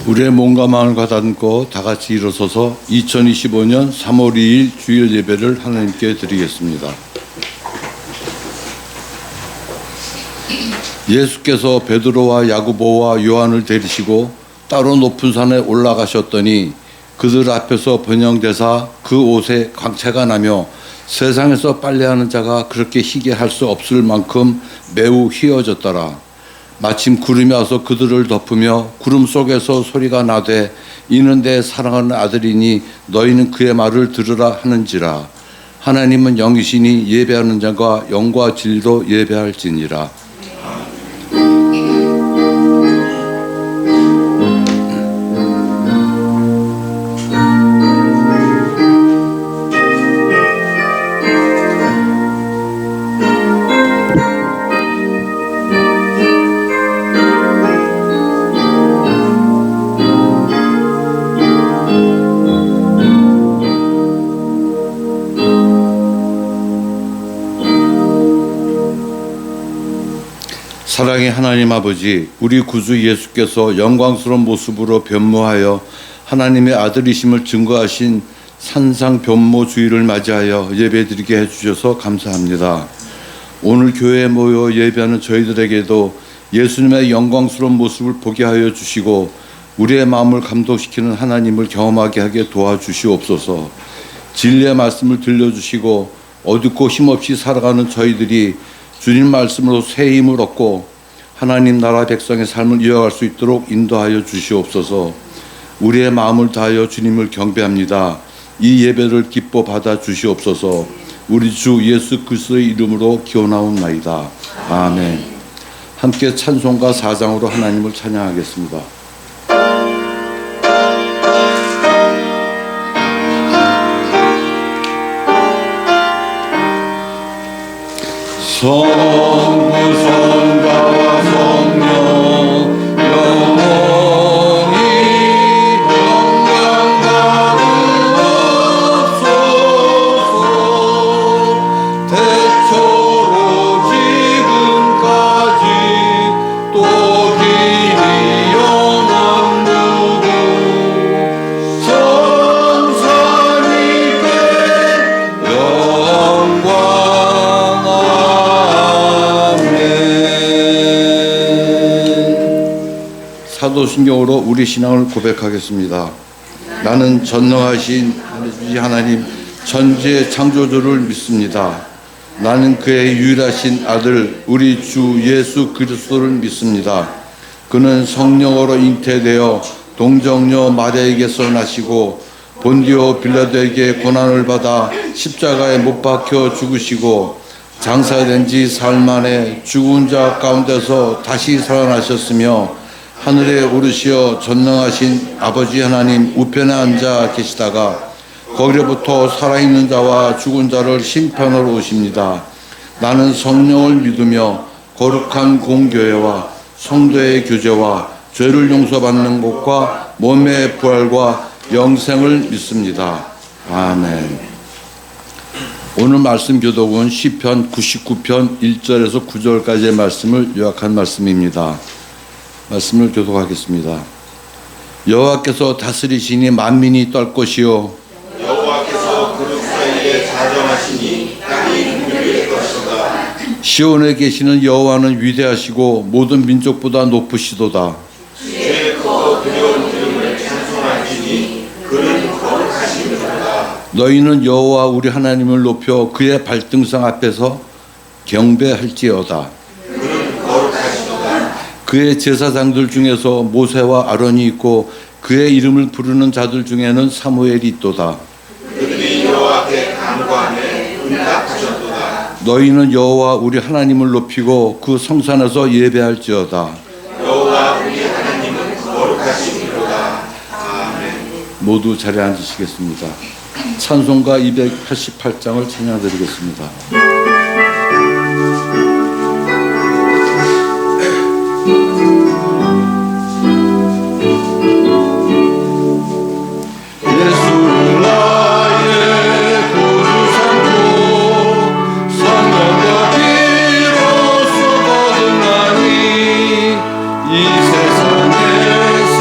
우리의 몸과 마음을 가다듬고 다 같이 일어서서 2025년 3월 2일 주일 예배를 하나님께 드리겠습니다. 예수께서 베드로와 야고보와 요한을 데리시고 따로 높은 산에 올라가셨더니 그들 앞에서 번영되사 그 옷에 광채가 나며 세상에서 빨래하는 자가 그렇게 희게 할 수 없을 만큼 매우 희어졌더라. 마침 구름이 와서 그들을 덮으며 구름 속에서 소리가 나되 이는 내 사랑하는 아들이니 너희는 그의 말을 들으라 하는지라. 하나님은 영이시니 예배하는 자가 영과 진리로 예배할지니라. 사랑의 하나님 아버지, 우리 구주 예수께서 영광스러운 모습으로 변모하여 하나님의 아들이심을 증거하신 산상 변모 주일을 맞이하여 예배드리게 해주셔서 감사합니다. 오늘 교회에 모여 예배하는 저희들에게도 예수님의 영광스러운 모습을 보게 하여 주시고 우리의 마음을 감동시키는 하나님을 경험하게 하게 도와주시옵소서. 진리의 말씀을 들려주시고 어둡고 힘없이 살아가는 저희들이 주님 말씀으로 새 힘을 얻고 하나님 나라 백성의 삶을 이어갈 수 있도록 인도하여 주시옵소서. 우리의 마음을 다하여 주님을 경배합니다. 이 예배를 기뻐 받아 주시옵소서. 우리 주 예수 그리스도의 이름으로 기원하옵나이다. 아멘. 함께 찬송가 4장으로 하나님을 찬양하겠습니다. 성부 성자와 성령 영원히 영광 받으옵소서. 태초로 지금까지 또 길이 영원무궁 성삼위께 영광. 사도신경으로 우리 신앙을 고백하겠습니다. 나는 전능하신 하나님 천지의 창조주를 믿습니다. 나는 그의 유일하신 아들 우리 주 예수 그리스도를 믿습니다. 그는 성령으로 잉태되어 동정녀 마리아에게서 나시고 본디오 빌라도에게 고난을 받아 십자가에 못 박혀 죽으시고 장사된 지 사흘 만에 죽은 자 가운데서 다시 살아나셨으며 하늘에 오르시어 전능하신 아버지 하나님 우편에 앉아 계시다가 거기로부터 살아있는 자와 죽은 자를 심판하러 오십니다. 나는 성령을 믿으며 거룩한 공교회와 성도의 교제와 죄를 용서받는 것과 몸의 부활과 영생을 믿습니다. 아멘. 오늘 말씀 교독은 시편 99편 1절에서 9절까지의 말씀을 요약한 말씀입니다. 말씀을 교독하겠습니다. 여호와께서 다스리시니 만민이 떨 것이요 여호와께서 그룹 사이에 자정하시니 땅이 흔들릴 것이다. 시온에 계시는 여호와는 위대하시고 모든 민족보다 높으시도다. 주의 크고 두려운 이름을 찬송하시니 그는 거룩하시도다. 너희는 여호와 우리 하나님을 높여 그의 발등상 앞에서 경배할지어다. 그의 제사장들 중에서 모세와 아론이 있고 그의 이름을 부르는 자들 중에는 사무엘이 있도다. 그들이 여호와께 간구하매 응답하셨도다. 너희는 여호와 우리 하나님을 높이고 그 성산에서 예배할지어다. 여호와 우리 하나님은 거룩하시도다. 아멘. 모두 자리에 앉으시겠습니다. 찬송가 288장을 찬양드리겠습니다. 이 세상에서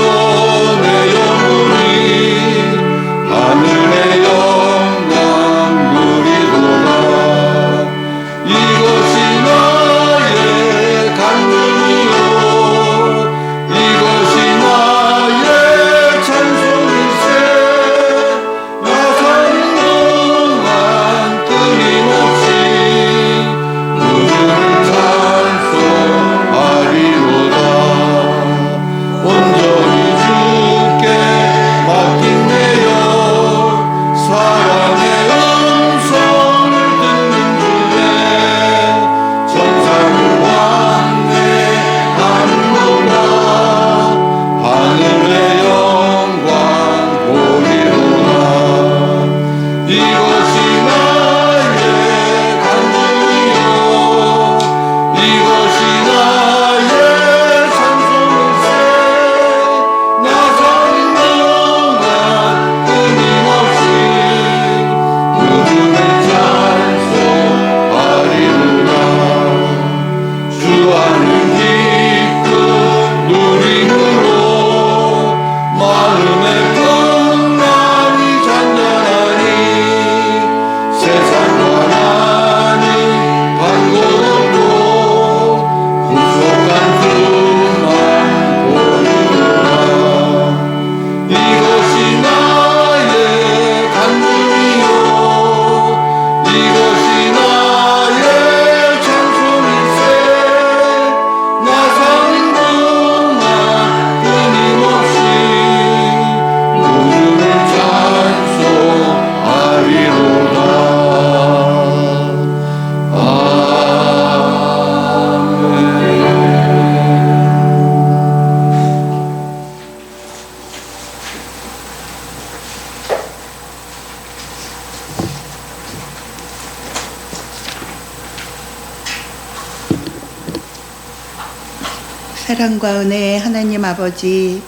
사랑과 은혜의 하나님 아버지,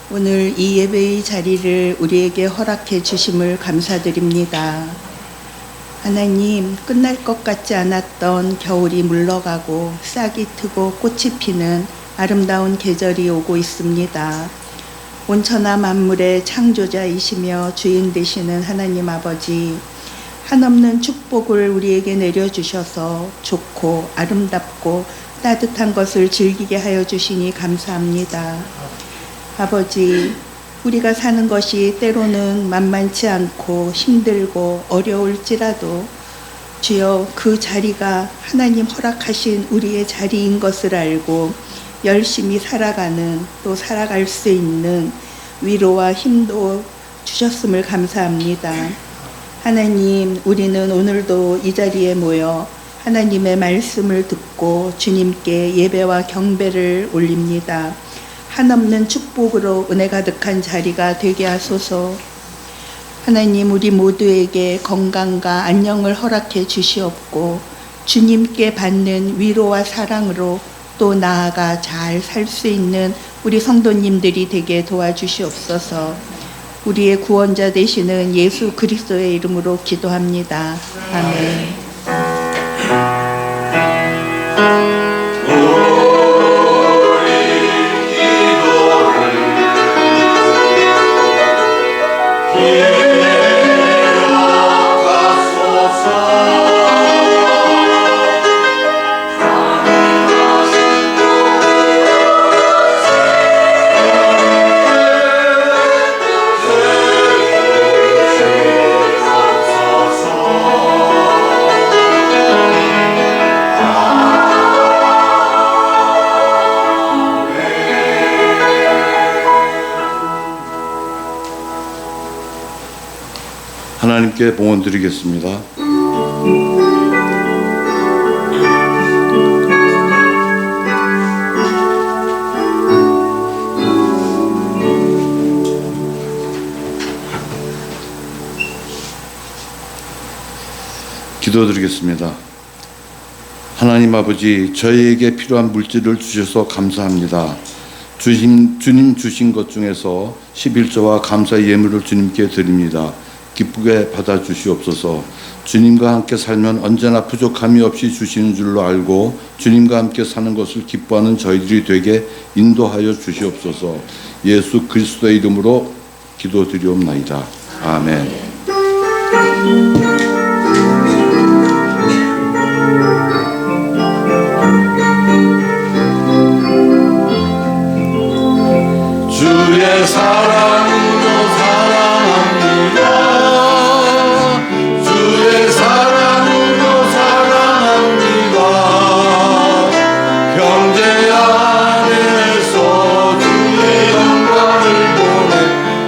오늘 이 예배의 자리를 우리에게 허락해 주심을 감사드립니다. 하나님, 끝날 것 같지 않았던 겨울이 물러가고 싹이 트고 꽃이 피는 아름다운 계절이 오고 있습니다. 온천하 만물의 창조자이시며 주인 되시는 하나님 아버지, 한없는 축복을 우리에게 내려주셔서 좋고 아름답고 따뜻한 것을 즐기게 하여 주시니 감사합니다. 아버지, 우리가 사는 것이 때로는 만만치 않고 힘들고 어려울지라도 주여 그 자리가 하나님 허락하신 우리의 자리인 것을 알고 열심히 살아가는, 또 살아갈 수 있는 위로와 힘도 주셨음을 감사합니다. 하나님, 우리는 오늘도 이 자리에 모여 하나님의 말씀을 듣고 주님께 예배와 경배를 올립니다. 한없는 축복으로 은혜 가득한 자리가 되게 하소서. 하나님, 우리 모두에게 건강과 안녕을 허락해 주시옵고 주님께 받는 위로와 사랑으로 또 나아가 잘 살 수 있는 우리 성도님들이 되게 도와주시옵소서. 우리의 구원자 되시는 예수 그리스도의 이름으로 기도합니다. 아멘. 하나님께 봉헌 드리겠습니다. 기도드리겠습니다. 하나님 아버지, 저희에게 필요한 물질을 주셔서 감사합니다. 주님 주신 것 중에서 11조와 감사의 예물을 주님께 드립니다. 기쁘게 받아주시옵소서. 주님과 함께 살면 언제나 부족함이 없이 주시는 줄로 알고 주님과 함께 사는 것을 기뻐하는 저희들이 되게 인도하여 주시옵소서. 예수 그리스도의 이름으로 기도드리옵나이다. 아멘. 주의 사랑으로 사랑합니다. 주의 사랑으로 사랑합니다. 형제 안에서 주의 영광을 보내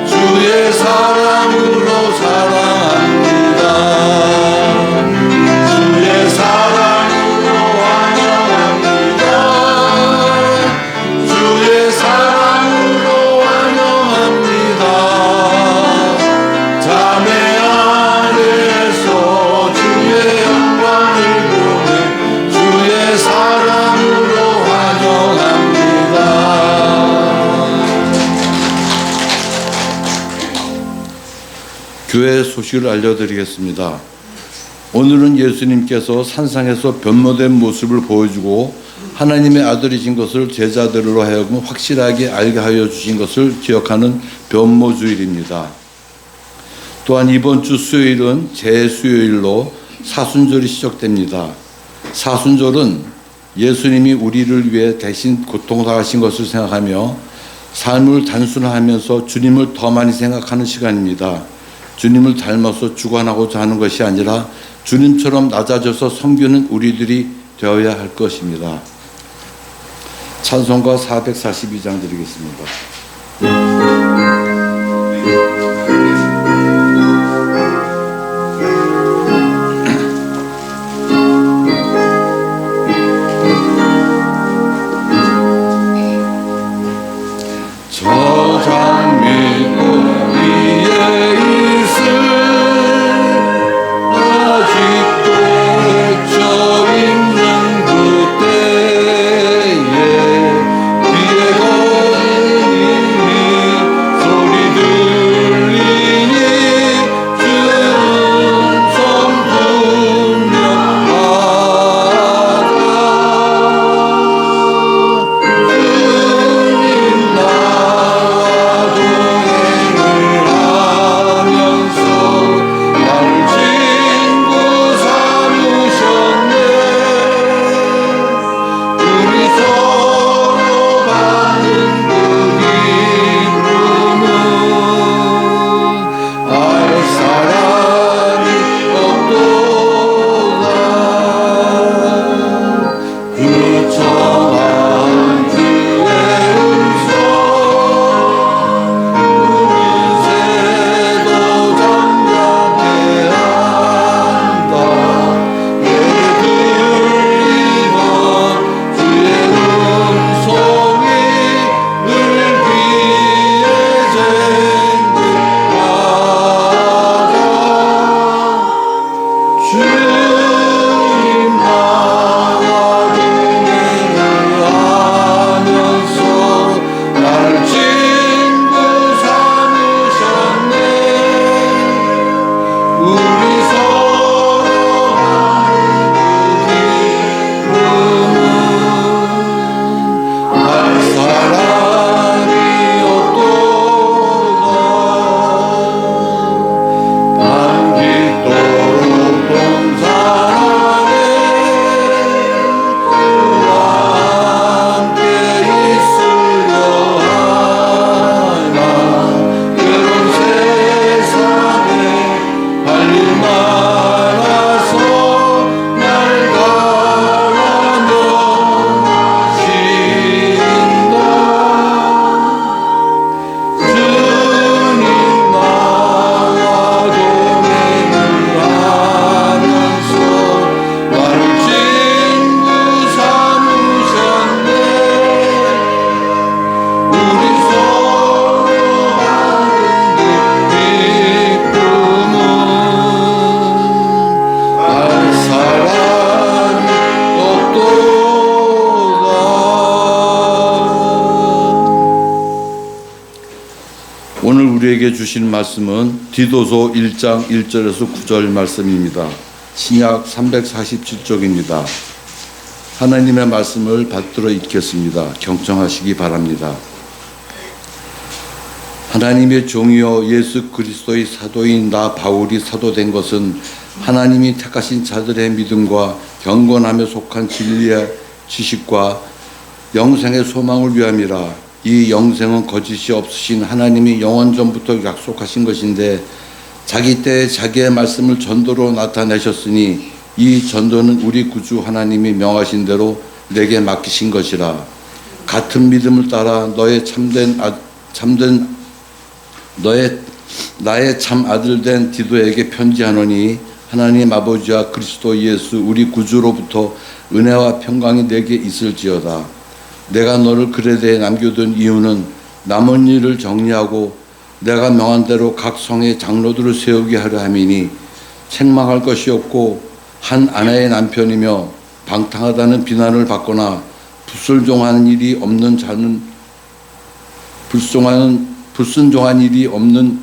주의 사랑으로 사랑합니다. 주의 사랑으로 환영합니다. 주의 사랑으로 환영합니다. 자매 안에서 주의 영광을 보내 주의 사랑으로 환영합니다. 교회 소식을 알려드리겠습니다. 오늘은 예수님께서 산상에서 변모된 모습을 보여주고 하나님의 아들이신 것을 제자들로 하여금 확실하게 알게 하여 주신 것을 기억하는 변모주일입니다. 또한 이번 주 수요일은 제수요일로 사순절이 시작됩니다. 사순절은 예수님이 우리를 위해 대신 고통당하신 것을 생각하며 삶을 단순화하면서 주님을 더 많이 생각하는 시간입니다. 주님을 닮아서 주관하고자 하는 것이 아니라 주님처럼 낮아져서 섬기는 우리들이 되어야 할 것입니다. 찬송가 442장 드리겠습니다. 저 장미꽃 위에 있을 아직도 맺혀있는 그때에 우리에게 주신 말씀은 디도서 1장 1절에서 9절 말씀입니다. 신약 347쪽입니다. 하나님의 말씀을 받들어 읽겠습니다. 경청하시기 바랍니다. 하나님의 종이여 예수 그리스도의 사도인 나 바울이 사도된 것은 하나님이 택하신 자들의 믿음과 경건함에 속한 진리의 지식과 영생의 소망을 위함이라. 이 영생은 거짓이 없으신 하나님이 영원전부터 약속하신 것인데 자기 때에 자기의 말씀을 전도로 나타내셨으니 이 전도는 우리 구주 하나님이 명하신 대로 내게 맡기신 것이라. 같은 믿음을 따라 나의 참 아들 된 디도에게 편지하노니 하나님 아버지와 그리스도 예수 우리 구주로부터 은혜와 평강이 내게 있을지어다. 내가 너를 그레데에 남겨둔 이유는 남은 일을 정리하고 내가 명한 대로 각 성의 장로들을 세우게 하려 함이니 책망할 것이 없고 한 아내의 남편이며 방탕하다는 비난을 받거나 불순종한 일이 없는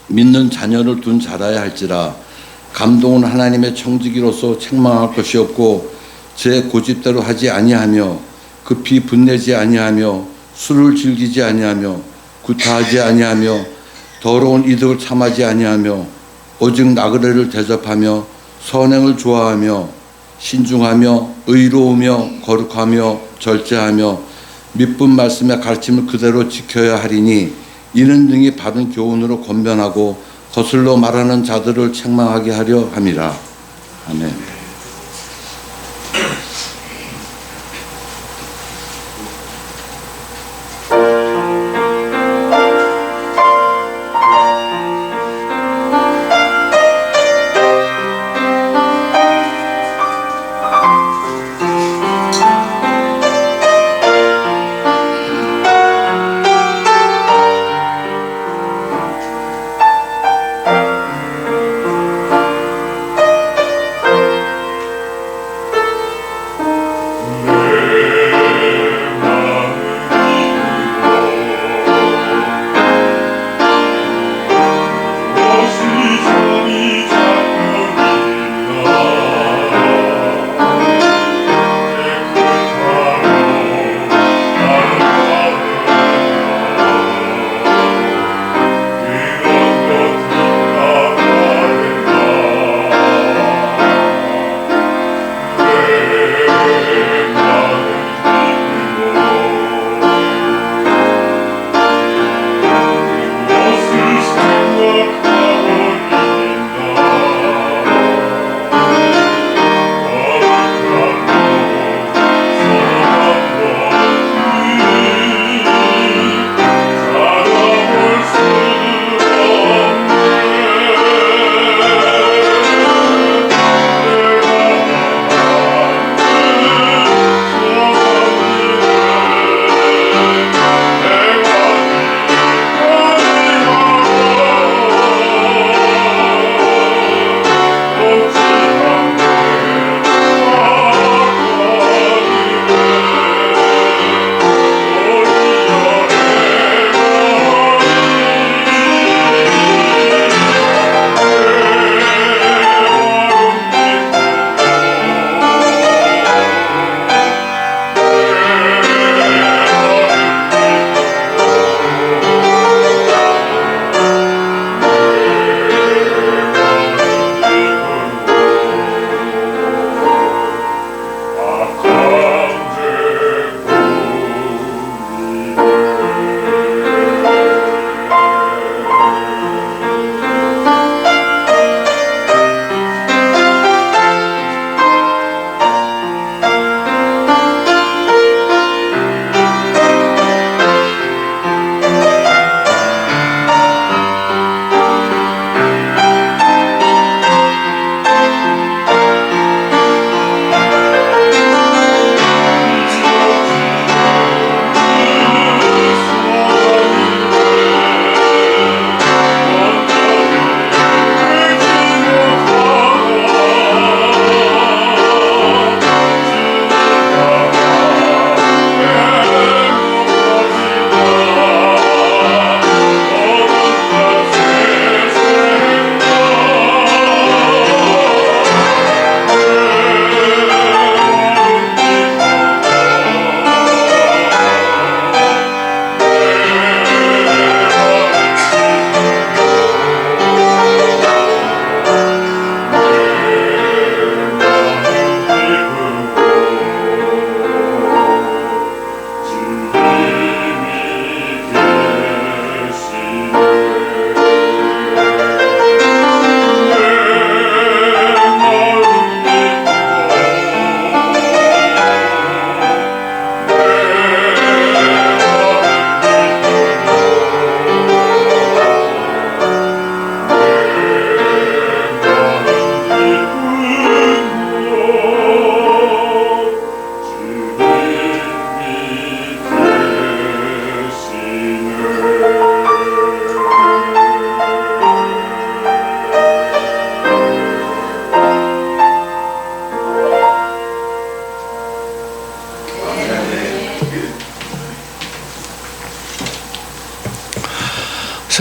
믿는 자녀를 둔 자라야 할지라. 감동은 하나님의 청지기로서 책망할 것이 없고 제 고집대로 하지 아니하며 급히 분내지 아니하며 술을 즐기지 아니하며 구타하지 아니하며 더러운 이득을 참하지 아니하며 오직 나그네를 대접하며 선행을 좋아하며 신중하며 의로우며 거룩하며 절제하며 믿분 말씀의 가르침을 그대로 지켜야 하리니 이는 능히 바른 교훈으로 권변하고 거슬러 말하는 자들을 책망하게 하려 함이라. 아멘.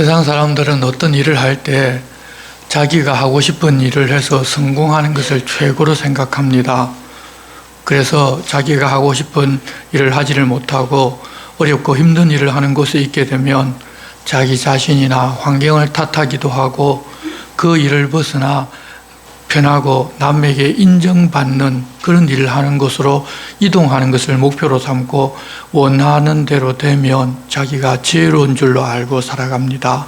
세상 사람들은 어떤 일을 할 때 자기가 하고 싶은 일을 해서 성공하는 것을 최고로 생각합니다. 그래서 자기가 하고 싶은 일을 하지를 못하고 어렵고 힘든 일을 하는 곳에 있게 되면 자기 자신이나 환경을 탓하기도 하고 그 일을 벗어나 편하고 남에게 인정받는 그런 일을 하는 곳으로 이동하는 것을 목표로 삼고 원하는 대로 되면 자기가 지혜로운 줄로 알고 살아갑니다.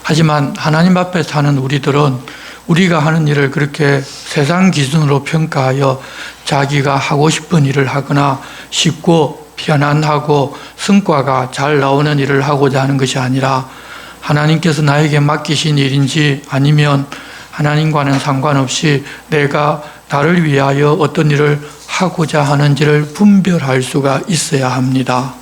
하지만 하나님 앞에 사는 우리들은 우리가 하는 일을 그렇게 세상 기준으로 평가하여 자기가 하고 싶은 일을 하거나 쉽고 편안하고 성과가 잘 나오는 일을 하고자 하는 것이 아니라 하나님께서 나에게 맡기신 일인지 아니면 하나님과는 상관없이 내가 나를 위하여 어떤 일을 하고자 하는지를 분별할 수가 있어야 합니다.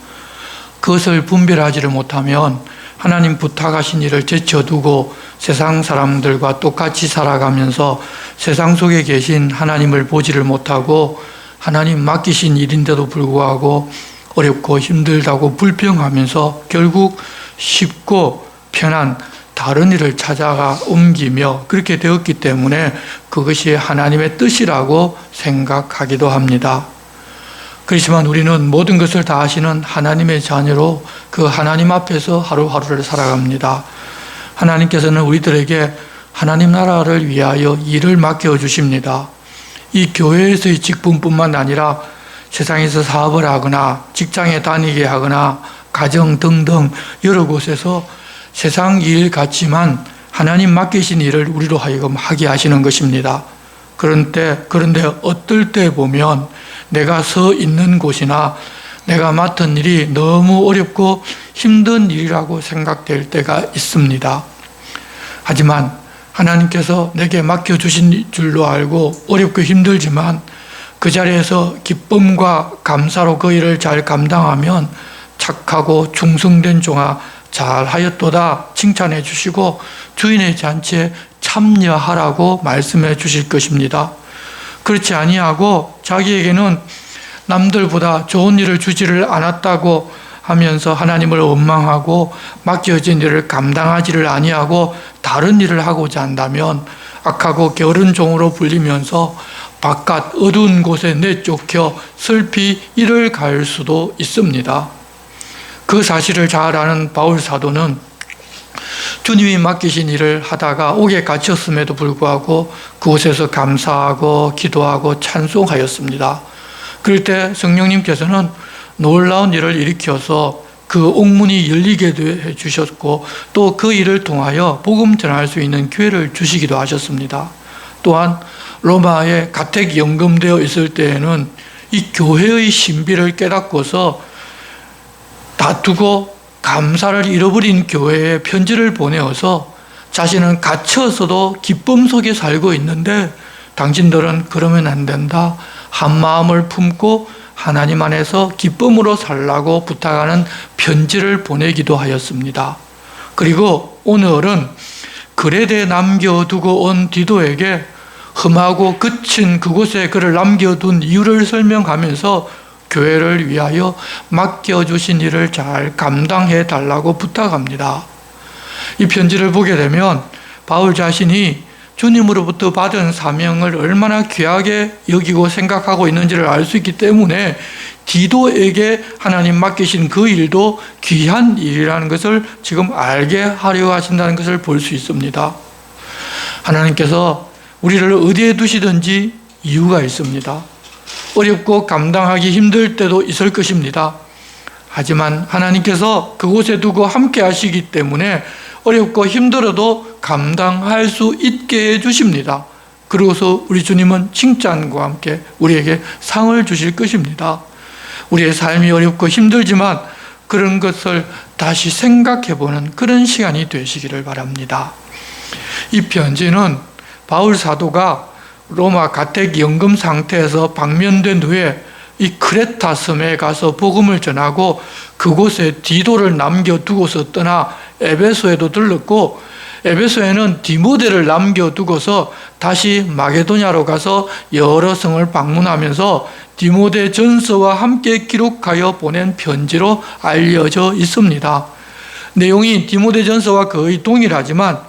그것을 분별하지를 못하면 하나님 부탁하신 일을 제쳐두고 세상 사람들과 똑같이 살아가면서 세상 속에 계신 하나님을 보지를 못하고 하나님 맡기신 일인데도 불구하고 어렵고 힘들다고 불평하면서 결국 쉽고 편한 다른 일을 찾아가 옮기며 그렇게 되었기 때문에 그것이 하나님의 뜻이라고 생각하기도 합니다. 그렇지만 우리는 모든 것을 다 하시는 하나님의 자녀로 그 하나님 앞에서 하루하루를 살아갑니다. 하나님께서는 우리들에게 하나님 나라를 위하여 일을 맡겨주십니다. 이 교회에서의 직분뿐만 아니라 세상에서 사업을 하거나 직장에 다니게 하거나 가정 등등 여러 곳에서 세상 일 같지만 하나님 맡기신 일을 우리로 하여금 하게 하시는 것입니다. 그런데 어떨 때 보면 내가 서 있는 곳이나 내가 맡은 일이 너무 어렵고 힘든 일이라고 생각될 때가 있습니다. 하지만 하나님께서 내게 맡겨주신 줄로 알고 어렵고 힘들지만 그 자리에서 기쁨과 감사로 그 일을 잘 감당하면 착하고 충성된 종아 잘하였도다 칭찬해 주시고 주인의 잔치에 참여하라고 말씀해 주실 것입니다. 그렇지 아니하고 자기에게는 남들보다 좋은 일을 주지를 않았다고 하면서 하나님을 원망하고 맡겨진 일을 감당하지를 아니하고 다른 일을 하고자 한다면 악하고 게으른 종으로 불리면서 바깥 어두운 곳에 내쫓겨 슬피 이를 갈 수도 있습니다. 그 사실을 잘 아는 바울 사도는 주님이 맡기신 일을 하다가 옥에 갇혔음에도 불구하고 그곳에서 감사하고 기도하고 찬송하였습니다. 그럴 때 성령님께서는 놀라운 일을 일으켜서 그 옥문이 열리게 해 주셨고 또 그 일을 통하여 복음 전할 수 있는 기회를 주시기도 하셨습니다. 또한 로마에 가택 연금되어 있을 때에는 이 교회의 신비를 깨닫고서 다투고 감사를 잃어버린 교회에 편지를 보내어서 자신은 갇혀서도 기쁨 속에 살고 있는데 당신들은 그러면 안 된다. 한 마음을 품고 하나님 안에서 기쁨으로 살라고 부탁하는 편지를 보내기도 하였습니다. 그리고 오늘은 그레데 남겨두고 온 디도에게 험하고 그친 그곳에 그를 남겨둔 이유를 설명하면서 교회를 위하여 맡겨주신 일을 잘 감당해 달라고 부탁합니다. 이 편지를 보게 되면 바울 자신이 주님으로부터 받은 사명을 얼마나 귀하게 여기고 생각하고 있는지를 알 수 있기 때문에 디도에게 하나님 맡기신 그 일도 귀한 일이라는 것을 지금 알게 하려 하신다는 것을 볼 수 있습니다. 하나님께서 우리를 어디에 두시든지 이유가 있습니다. 어렵고 감당하기 힘들 때도 있을 것입니다. 하지만 하나님께서 그곳에 두고 함께 하시기 때문에 어렵고 힘들어도 감당할 수 있게 해주십니다. 그러고서 우리 주님은 칭찬과 함께 우리에게 상을 주실 것입니다. 우리의 삶이 어렵고 힘들지만 그런 것을 다시 생각해보는 그런 시간이 되시기를 바랍니다. 이 편지는 바울 사도가 로마 가택 연금 상태에서 방면된 후에 이 크레타 섬에 가서 복음을 전하고 그곳에 디도를 남겨두고서 떠나 에베소에도 들렀고 에베소에는 디모데를 남겨두고서 다시 마게도냐로 가서 여러 성을 방문하면서 디모데 전서와 함께 기록하여 보낸 편지로 알려져 있습니다. 내용이 디모데전서와 거의 동일하지만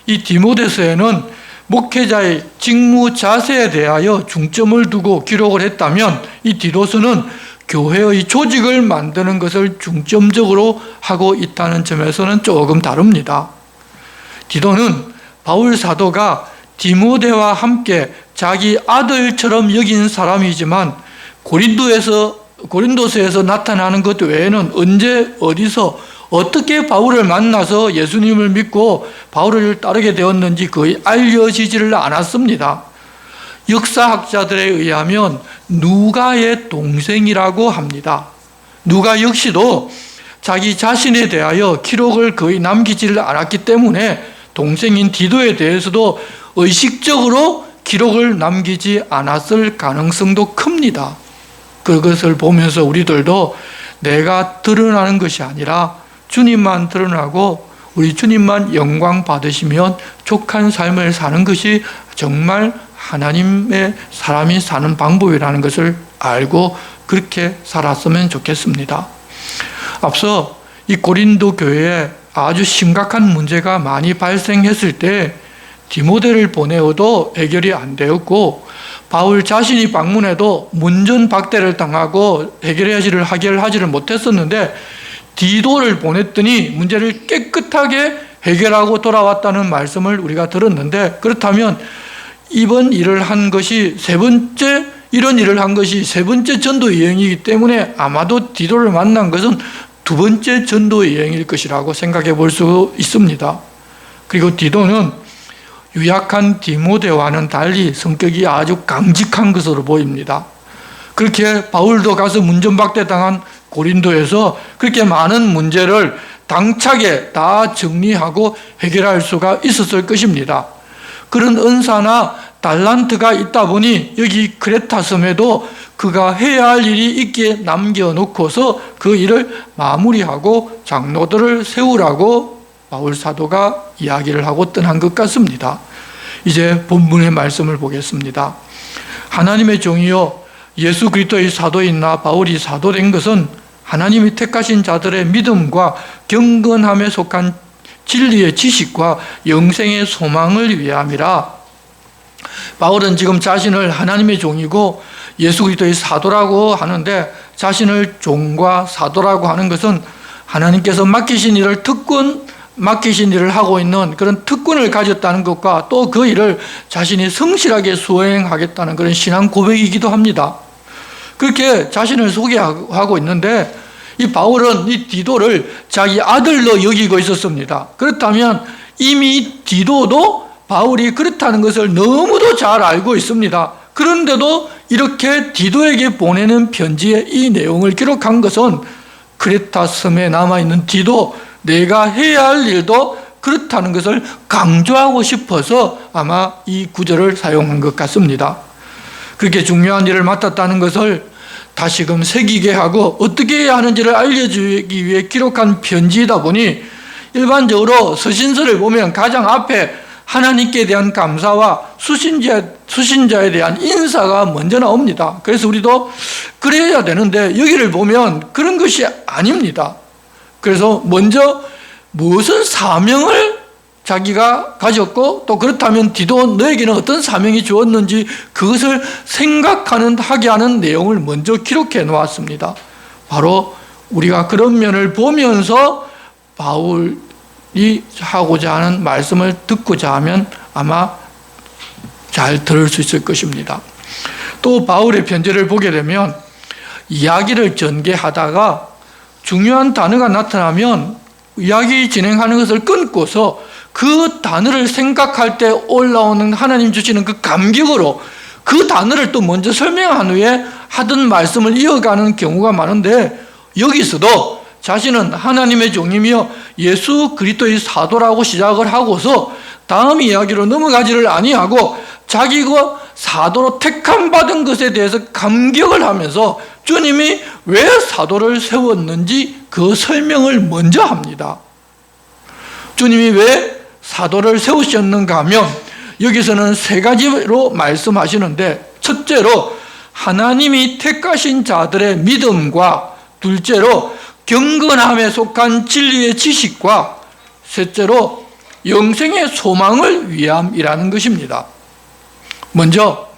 이 디모데서에는 목회자의 직무 자세에 대하여 중점을 두고 기록을 했다면 이 디도서는 교회의 조직을 만드는 것을 중점적으로 하고 있다는 점에서는 조금 다릅니다. 디도는 바울 사도가 디모데와 함께 자기 아들처럼 여긴 사람이지만 고린도서에서 나타나는 것 외에는 언제 어디서 어떻게 바울을 만나서 예수님을 믿고 바울을 따르게 되었는지 거의 알려지지를 않았습니다. 역사학자들에 의하면 누가의 동생이라고 합니다. 누가 역시도 자기 자신에 대하여 기록을 거의 남기지를 않았기 때문에 동생인 디도에 대해서도 의식적으로 기록을 남기지 않았을 가능성도 큽니다. 그것을 보면서 우리들도 내가 드러나는 것이 아니라 주님만 드러나고 우리 주님만 영광 받으시면 족한 삶을 사는 것이 정말 하나님의 사람이 사는 방법이라는 것을 알고 그렇게 살았으면 좋겠습니다. 앞서 이 고린도 교회에 아주 심각한 문제가 많이 발생했을 때 디모데를 보내어도 해결이 안 되었고 바울 자신이 방문해도 문전박대를 당하고 해결하지를 못했었는데 디도를 보냈더니 문제를 깨끗하게 해결하고 돌아왔다는 말씀을 우리가 들었는데, 그렇다면 이런 일을 한 것이 세 번째 전도 여행이기 때문에 아마도 디도를 만난 것은 두 번째 전도 여행일 것이라고 생각해 볼 수 있습니다. 그리고 디도는 유약한 디모데와는 달리 성격이 아주 강직한 것으로 보입니다. 그렇게 바울도 가서 문전박대 당한 고린도에서 그렇게 많은 문제를 당차게 다 정리하고 해결할 수가 있었을 것입니다. 그런 은사나 달란트가 있다 보니 여기 크레타 섬에도 그가 해야 할 일이 있게 남겨놓고서 그 일을 마무리하고 장로들을 세우라고 바울 사도가 이야기를 하고 떠난 것 같습니다. 이제 본문의 말씀을 보겠습니다. 하나님의 종이요 예수 그리스도의 사도인 나 바울이 사도된 것은 하나님이 택하신 자들의 믿음과 경건함에 속한 진리의 지식과 영생의 소망을 위함이라. 바울은 지금 자신을 하나님의 종이고 예수 그리스도의 사도라고 하는데, 자신을 종과 사도라고 하는 것은 하나님께서 맡기신 일을 하고 있는 그런 특권을 가졌다는 것과 또 그 일을 자신이 성실하게 수행하겠다는 그런 신앙 고백이기도 합니다. 그렇게 자신을 소개하고 있는데 이 바울은 이 디도를 자기 아들로 여기고 있었습니다. 그렇다면 이미 디도도 바울이 그렇다는 것을 너무도 잘 알고 있습니다. 그런데도 이렇게 디도에게 보내는 편지에 이 내용을 기록한 것은 크레타 섬에 남아있는 디도, 내가 해야 할 일도 그렇다는 것을 강조하고 싶어서 아마 이 구절을 사용한 것 같습니다. 그렇게 중요한 일을 맡았다는 것을 다시금 새기게 하고 어떻게 해야 하는지를 알려주기 위해 기록한 편지이다 보니 일반적으로 서신서를 보면 가장 앞에 하나님께 대한 감사와 수신자에 대한 인사가 먼저 나옵니다. 그래서 우리도 그래야 되는데 여기를 보면 그런 것이 아닙니다. 그래서 먼저 무슨 사명을 자기가 가졌고 또 그렇다면 디도 너에게는 어떤 사명이 주었는지 그것을 하게 하는 내용을 먼저 기록해 놓았습니다. 바로 우리가 그런 면을 보면서 바울이 하고자 하는 말씀을 듣고자 하면 아마 잘 들을 수 있을 것입니다. 또 바울의 편지를 보게 되면 이야기를 전개하다가 중요한 단어가 나타나면 이야기 진행하는 것을 끊고서 그 단어를 생각할 때 올라오는 하나님 주시는 그 감격으로 그 단어를 또 먼저 설명한 후에 하던 말씀을 이어가는 경우가 많은데, 여기서도 자신은 하나님의 종이며 예수 그리스도의 사도라고 시작을 하고서 다음 이야기로 넘어가지를 아니하고 자기가 사도로 택함 받은 것에 대해서 감격을 하면서 주님이 왜 사도를 세웠는지 그 설명을 먼저 합니다. 주님이 왜 사도를 세우셨는가 하면 여기서는 세 가지로 말씀하시는데, 첫째로 하나님이 택하신 자들의 믿음과, 둘째로 경건함에 속한 진리의 지식과 셋째로 영생의 소망을 위함이라는 것입니다. 먼저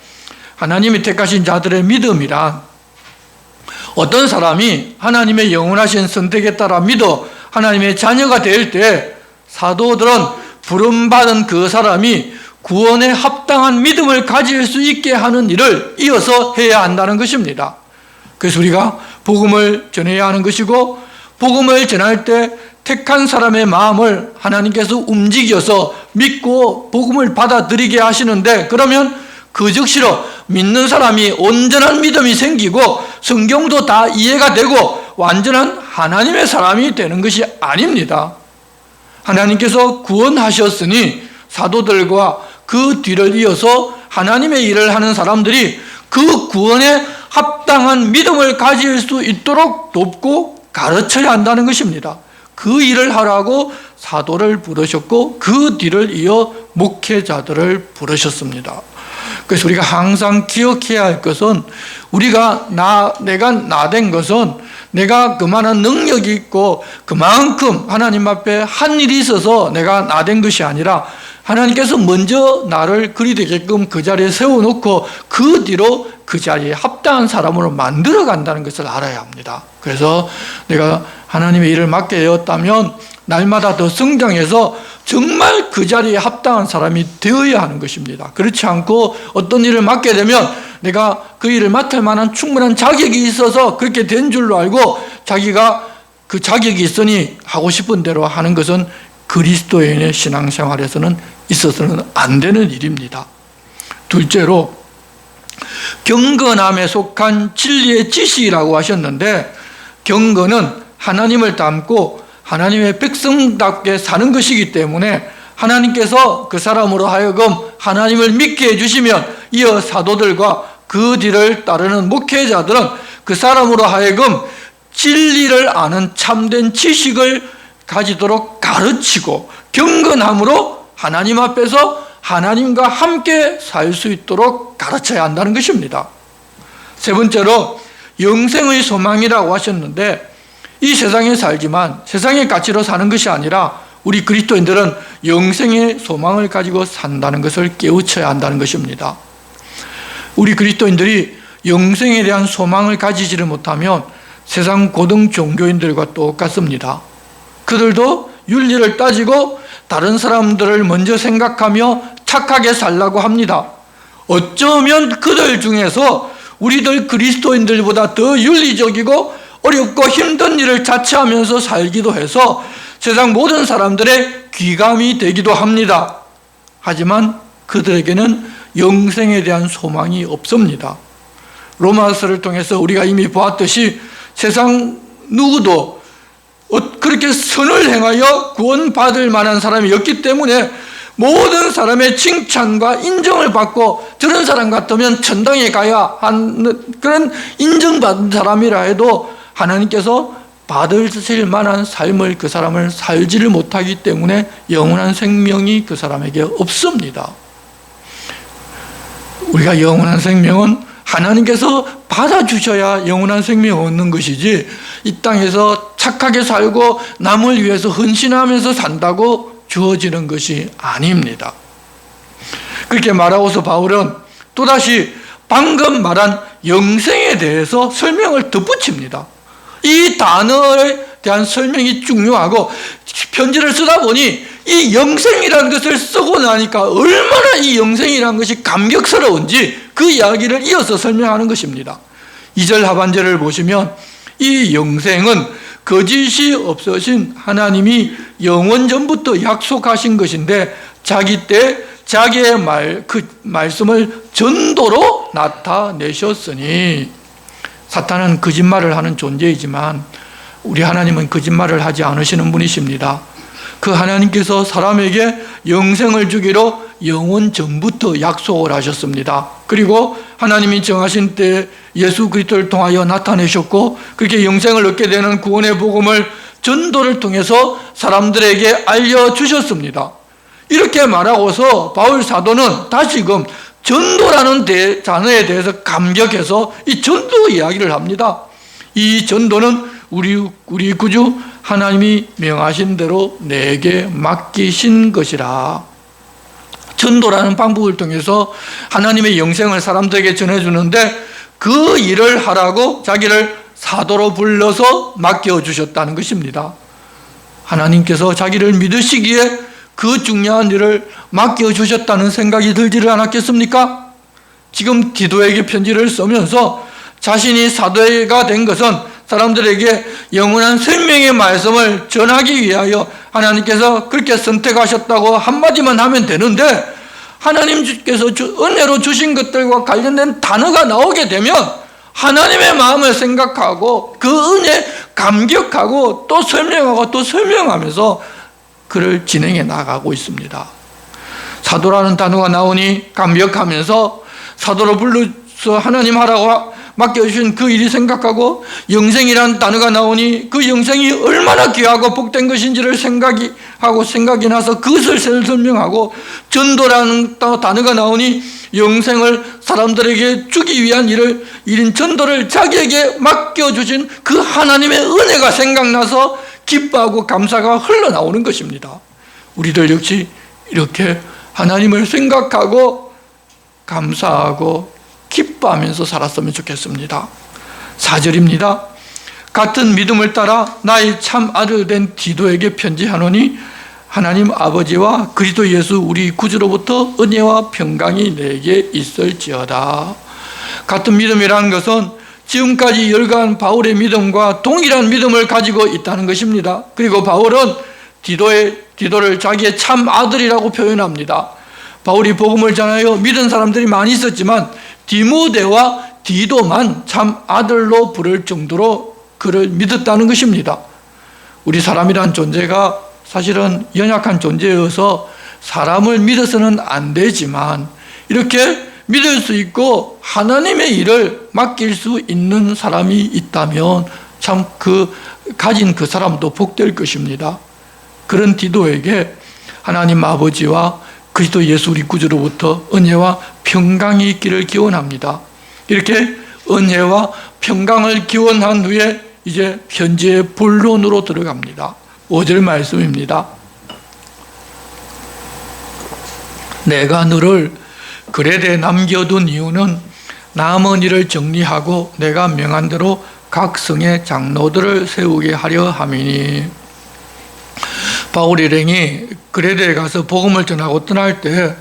하나님이 택하신 자들의 믿음이란 어떤 사람이 하나님의 영원하신 선택에 따라 믿어 하나님의 자녀가 될 때 사도들은 부름받은 그 사람이 구원에 합당한 믿음을 가질 수 있게 하는 일을 이어서 해야 한다는 것입니다. 그래서 우리가 복음을 전해야 하는 것이고, 복음을 전할 때 택한 사람의 마음을 하나님께서 움직여서 믿고 복음을 받아들이게 하시는데, 그러면 그 즉시로 믿는 사람이 온전한 믿음이 생기고 성경도 다 이해가 되고 완전한 하나님의 사람이 되는 것이 아닙니다. 하나님께서 구원하셨으니 사도들과 그 뒤를 이어서 하나님의 일을 하는 사람들이 그 구원에 합당한 믿음을 가질 수 있도록 돕고 가르쳐야 한다는 것입니다. 그 일을 하라고 사도를 부르셨고 그 뒤를 이어 목회자들을 부르셨습니다. 그래서 우리가 항상 기억해야 할 것은, 우리가 내가 나된 것은 내가 그만한 능력이 있고 그만큼 하나님 앞에 한 일이 있어서 내가 나된 것이 아니라 하나님께서 먼저 나를 그리 되게끔 그 자리에 세워놓고 그 뒤로 그 자리에 합당한 사람으로 만들어 간다는 것을 알아야 합니다. 그래서 내가 하나님의 일을 맡게 되었다면 날마다 더 성장해서 정말 그 자리에 합당한 사람이 되어야 하는 것입니다. 그렇지 않고 어떤 일을 맡게 되면 내가 그 일을 맡을 만한 충분한 자격이 있어서 그렇게 된 줄로 알고 자기가 그 자격이 있으니 하고 싶은 대로 하는 것은 그리스도인의 신앙생활에서는 있어서는 안 되는 일입니다. 둘째로 경건함에 속한 진리의 지식이라고 하셨는데, 경건은 하나님을 닮고 하나님의 백성답게 사는 것이기 때문에 하나님께서 그 사람으로 하여금 하나님을 믿게 해주시면 이어 사도들과 그 뒤를 따르는 목회자들은 그 사람으로 하여금 진리를 아는 참된 지식을 가지도록 가르치고 경건함으로 하나님 앞에서 하나님과 함께 살 수 있도록 가르쳐야 한다는 것입니다. 세 번째로 영생의 소망이라고 하셨는데, 이 세상에 살지만 세상의 가치로 사는 것이 아니라 우리 그리스도인들은 영생의 소망을 가지고 산다는 것을 깨우쳐야 한다는 것입니다. 우리 그리스도인들이 영생에 대한 소망을 가지지를 못하면 세상 고등 종교인들과 똑같습니다. 그들도 윤리를 따지고 다른 사람들을 먼저 생각하며 착하게 살라고 합니다. 어쩌면 그들 중에서 우리들 그리스도인들보다 더 윤리적이고 어렵고 힘든 일을 자처하면서 살기도 해서 세상 모든 사람들의 귀감이 되기도 합니다. 하지만 그들에게는 영생에 대한 소망이 없습니다. 로마서를 통해서 우리가 이미 보았듯이 세상 누구도 그렇게 선을 행하여 구원받을 만한 사람이 없기 때문에 모든 사람의 칭찬과 인정을 받고 저런 사람 같으면 천당에 가야 하는 그런 인정받은 사람이라 해도 하나님께서 받으실 만한 삶을 그 사람을 살지를 못하기 때문에 영원한 생명이 그 사람에게 없습니다. 우리가 영원한 생명은 하나님께서 받아주셔야 영원한 생명을 얻는 것이지, 이 땅에서 착하게 살고 남을 위해서 헌신하면서 산다고 주어지는 것이 아닙니다. 그렇게 말하고서 바울은 또다시 방금 말한 영생에 대해서 설명을 덧붙입니다. 이 단어에 대한 설명이 중요하고, 편지를 쓰다 보니 이 영생이라는 것을 쓰고 나니까 얼마나 이 영생이라는 것이 감격스러운지 그 이야기를 이어서 설명하는 것입니다. 2절 하반절을 보시면 이 영생은 거짓이 없으신 하나님이 영원 전부터 약속하신 것인데 자기 때 자기의 그 말씀을 전도로 나타내셨으니, 사탄은 거짓말을 하는 존재이지만 우리 하나님은 거짓말을 하지 않으시는 분이십니다. 그 하나님께서 사람에게 영생을 주기로 영원 전부터 약속을 하셨습니다. 그리고 하나님이 정하신 때 예수 그리스도를 통하여 나타내셨고, 그렇게 영생을 얻게 되는 구원의 복음을 전도를 통해서 사람들에게 알려주셨습니다. 이렇게 말하고서 바울 사도는 다시금 전도라는 단어에 대해서 감격해서 이 전도 이야기를 합니다. 이 전도는 우리 구주 하나님이 명하신 대로 내게 맡기신 것이라. 전도라는 방법을 통해서 하나님의 영생을 사람들에게 전해주는데 그 일을 하라고 자기를 사도로 불러서 맡겨주셨다는 것입니다. 하나님께서 자기를 믿으시기에 그 중요한 일을 맡겨주셨다는 생각이 들지를 않았겠습니까? 지금 디도에게 편지를 쓰면서 자신이 사도가 된 것은 사람들에게 영원한 생명의 말씀을 전하기 위하여 하나님께서 그렇게 선택하셨다고 한마디만 하면 되는데, 하나님께서 은혜로 주신 것들과 관련된 단어가 나오게 되면 하나님의 마음을 생각하고 그 은혜에 감격하고 또 설명하고 또 설명하면서 그를 진행해 나가고 있습니다. 사도라는 단어가 나오니 감격하면서 사도로 불러서 하나님 하라고 맡겨주신 그 일이 생각하고, 영생이라는 단어가 나오니 그 영생이 얼마나 귀하고 복된 것인지를 생각이 나서 그것을 설명하고, 전도라는 단어가 나오니 영생을 사람들에게 주기 위한 일인 전도를 자기에게 맡겨주신 그 하나님의 은혜가 생각나서 기뻐하고 감사가 흘러나오는 것입니다. 우리들 역시 이렇게 하나님을 생각하고 감사하고 기뻐하면서 살았으면 좋겠습니다. 4절입니다. 같은 믿음을 따라 나의 참 아들 된 디도에게 편지하노니 하나님 아버지와 그리스도 예수 우리 구주로부터 은혜와 평강이 내게 있을지어다. 같은 믿음이라는 것은 지금까지 열거한 바울의 믿음과 동일한 믿음을 가지고 있다는 것입니다. 그리고 바울은 디도를 자기의 참 아들이라고 표현합니다. 바울이 복음을 전하여 믿은 사람들이 많이 있었지만 디모데와 디도만 참 아들로 부를 정도로 그를 믿었다는 것입니다. 우리 사람이란 존재가 사실은 연약한 존재여서 사람을 믿어서는 안 되지만 이렇게 믿을 수 있고 하나님의 일을 맡길 수 있는 사람이 있다면 참 가진 그 사람도 복될 것입니다. 그런 디도에게 하나님 아버지와 그리스도 예수 우리 구주로부터 은혜와 평강이 있기를 기원합니다. 이렇게 은혜와 평강을 기원한 후에 이제 편지의 본론으로 들어갑니다. 5절 말씀입니다. 내가 너를 그레데 남겨둔 이유는 남은 일을 정리하고 내가 명한 대로 각 성의 장로들을 세우게 하려 함이니. 바울 일행이 그레데에 가서 복음을 전하고 떠날 때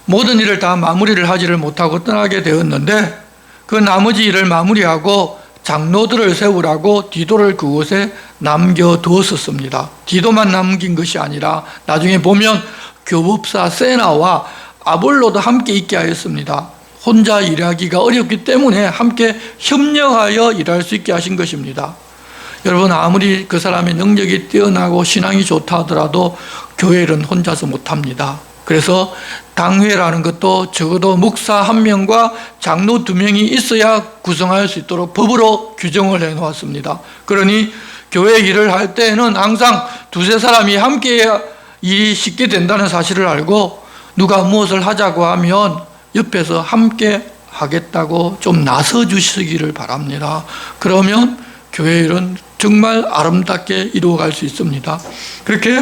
모든 일을 다 마무리를 하지를 못하고 떠나게 되었는데, 그 나머지 일을 마무리하고 장로들을 세우라고 디도를 그곳에 남겨두었었습니다. 디도만 남긴 것이 아니라 나중에 보면 교법사 세나와 아볼로도 함께 있게 하였습니다. 혼자 일하기가 어렵기 때문에 함께 협력하여 일할 수 있게 하신 것입니다. 여러분, 아무리 그 사람의 능력이 뛰어나고 신앙이 좋다 하더라도 교회 일은 혼자서 못합니다. 그래서 당회라는 것도 적어도 목사 1명과 장로 2명이 있어야 구성할 수 있도록 법으로 규정을 해놓았습니다. 그러니 교회 일을 할 때에는 항상 2-3 사람이 함께 해야 일이 쉽게 된다는 사실을 알고, 누가 무엇을 하자고 하면 옆에서 함께 하겠다고 좀 나서 주시기를 바랍니다. 그러면 교회 일은 정말 아름답게 이루어갈 수 있습니다. 그렇게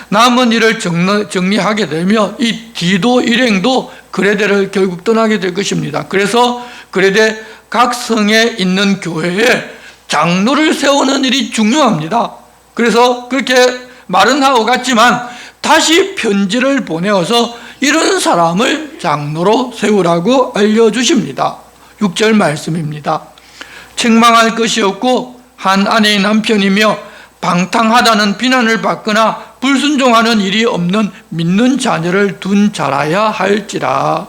남은 일을 정리하게 되면 이 디도 일행도 그레데를 결국 떠나게 될 것입니다. 그래서 그레데 각 성에 있는 교회에 장로를 세우는 일이 중요합니다. 그래서 그렇게 말은 하고 갔지만 다시 편지를 보내어서 이런 사람을 장로로 세우라고 알려주십니다. 6절 말씀입니다. 책망할 것이 없고 한 아내의 남편이며 방탕하다는 비난을 받거나 불순종하는 일이 없는 믿는 자녀를 둔 자라야 할지라.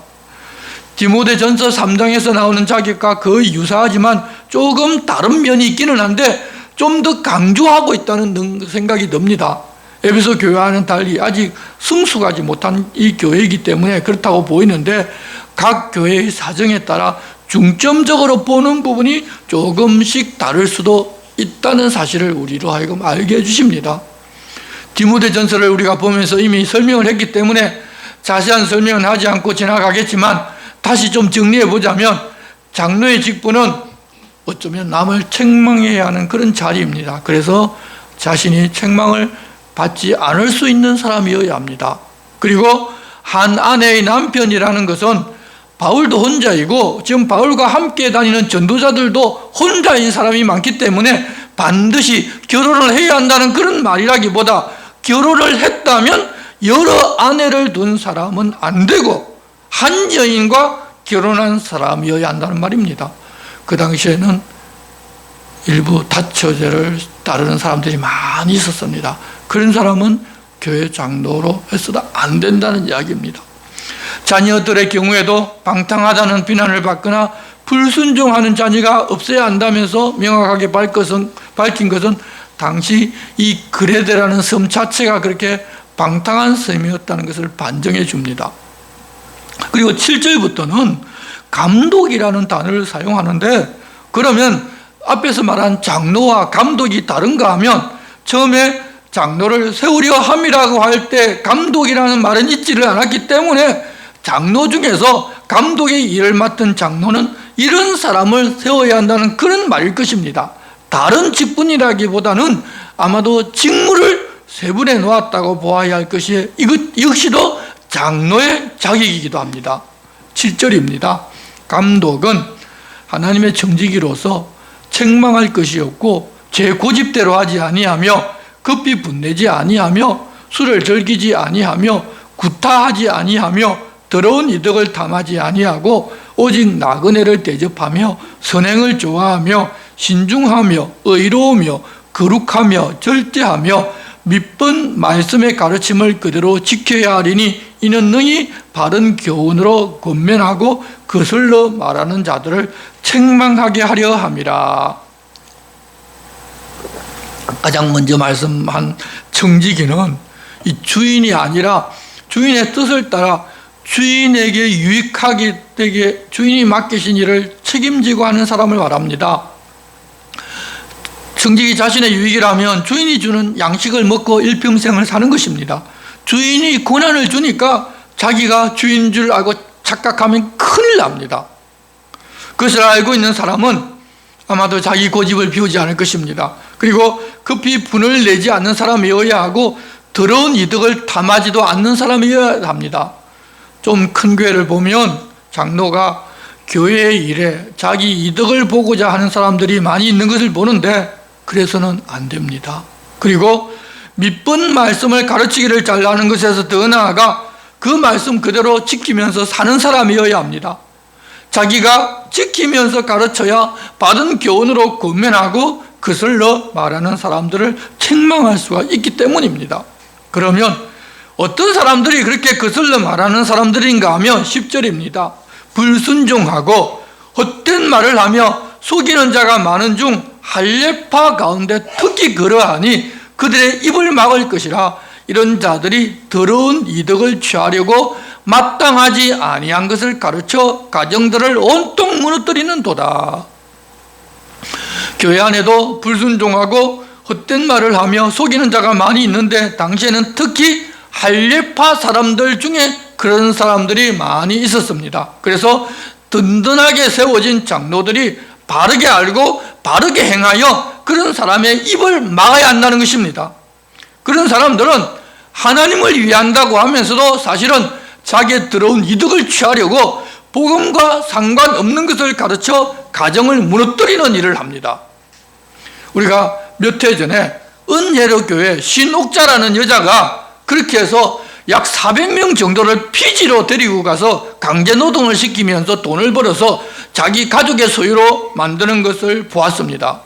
디모데전서 3장에서 나오는 자격과 거의 유사하지만 조금 다른 면이 있기는 한데 좀 더 강조하고 있다는 생각이 듭니다. 에베소 교회와는 달리 아직 성숙하지 못한 이 교회이기 때문에 그렇다고 보이는데, 각 교회의 사정에 따라 중점적으로 보는 부분이 조금씩 다를 수도 있다는 사실을 우리로 하여금 알게 해주십니다. 디모데전서를 우리가 보면서 이미 설명을 했기 때문에 자세한 설명은 하지 않고 지나가겠지만, 다시 좀 정리해 보자면 장로의 직분은 어쩌면 남을 책망해야 하는 그런 자리입니다. 그래서 자신이 책망을 받지 않을 수 있는 사람이어야 합니다. 그리고 한 아내의 남편이라는 것은 바울도 혼자이고 지금 바울과 함께 다니는 전도자들도 혼자인 사람이 많기 때문에 반드시 결혼을 해야 한다는 그런 말이라기보다 결혼을 했다면 여러 아내를 둔 사람은 안 되고 한 여인과 결혼한 사람이어야 한다는 말입니다. 그 당시에는 일부 다처제를 따르는 사람들이 많이 있었습니다. 그런 사람은 교회 장로로 해서도 안 된다는 이야기입니다. 자녀들의 경우에도 방탕하다는 비난을 받거나 불순종하는 자녀가 없어야 한다면서 명확하게 밝힌 것은 당시 이 그레데라는 섬 자체가 그렇게 방탕한 섬이었다는 것을 반증해 줍니다. 그리고 7절부터는 감독이라는 단어를 사용하는데, 그러면 앞에서 말한 장로와 감독이 다른가 하면 처음에 장로를 세우려 함이라고 할 때 감독이라는 말은 있지를 않았기 때문에 장로 중에서 감독의 일을 맡은 장로는 이런 사람을 세워야 한다는 그런 말일 것입니다. 다른 직분이라기보다는 아마도 직무를 세분해 놓았다고 보아야 할 것이 이것 역시도 장로의 자격이기도 합니다. 7절입니다. 감독은 하나님의 청지기로서 책망할 것이 없고 제 고집대로 하지 아니하며 급히 분내지 아니하며 술을 즐기지 아니하며 구타하지 아니하며 더러운 이득을 탐하지 아니하고 오직 나그네를 대접하며 선행을 좋아하며 신중하며 의로우며 거룩하며 절제하며 밑번 말씀의 가르침을 그대로 지켜야 하리니 이는 능히 바른 교훈으로 권면하고 거슬러 말하는 자들을 책망하게 하려 함이라. 가장 먼저 말씀한 청지기는 이 주인이 아니라 주인의 뜻을 따라 주인에게 유익하게 되게 주인이 맡기신 일을 책임지고 하는 사람을 말합니다. 청지기 자신의 유익이라면 주인이 주는 양식을 먹고 일평생을 사는 것입니다. 주인이 권한을 주니까 자기가 주인 줄 알고 착각하면 큰일 납니다. 그것을 알고 있는 사람은 아마도 자기 고집을 피우지 않을 것입니다. 그리고 급히 분을 내지 않는 사람이어야 하고 더러운 이득을 탐하지도 않는 사람이어야 합니다. 좀 큰 교회를 보면 장로가 교회의 일에 자기 이득을 보고자 하는 사람들이 많이 있는 것을 보는데 그래서는 안 됩니다. 그리고 밑번 말씀을 가르치기를 잘하는 것에서 더 나아가 그 말씀 그대로 지키면서 사는 사람이어야 합니다. 자기가 지키면서 가르쳐야 받은 교훈으로 권면하고 거슬러 말하는 사람들을 책망할 수가 있기 때문입니다. 그러면 어떤 사람들이 그렇게 거슬러 말하는 사람들인가 하면 10절입니다. 불순종하고 헛된 말을 하며 속이는 자가 많은 중 할례파 가운데 특히 그러하니 그들의 입을 막을 것이라. 이런 자들이 더러운 이득을 취하려고 마땅하지 아니한 것을 가르쳐 가정들을 온통 무너뜨리는 도다. 교회 안에도 불순종하고 헛된 말을 하며 속이는 자가 많이 있는데 당시에는 특히 할례파 사람들 중에 그런 사람들이 많이 있었습니다. 그래서 든든하게 세워진 장로들이 바르게 알고 바르게 행하여 그런 사람의 입을 막아야 한다는 것입니다. 그런 사람들은 하나님을 위한다고 하면서도 사실은 자기의 더러운 이득을 취하려고 복음과 상관없는 것을 가르쳐 가정을 무너뜨리는 일을 합니다. 우리가 몇 해 전에 은혜로교회 신옥자라는 여자가 그렇게 해서 약 400명 정도를 피지로 데리고 가서 강제노동을 시키면서 돈을 벌어서 자기 가족의 소유로 만드는 것을 보았습니다.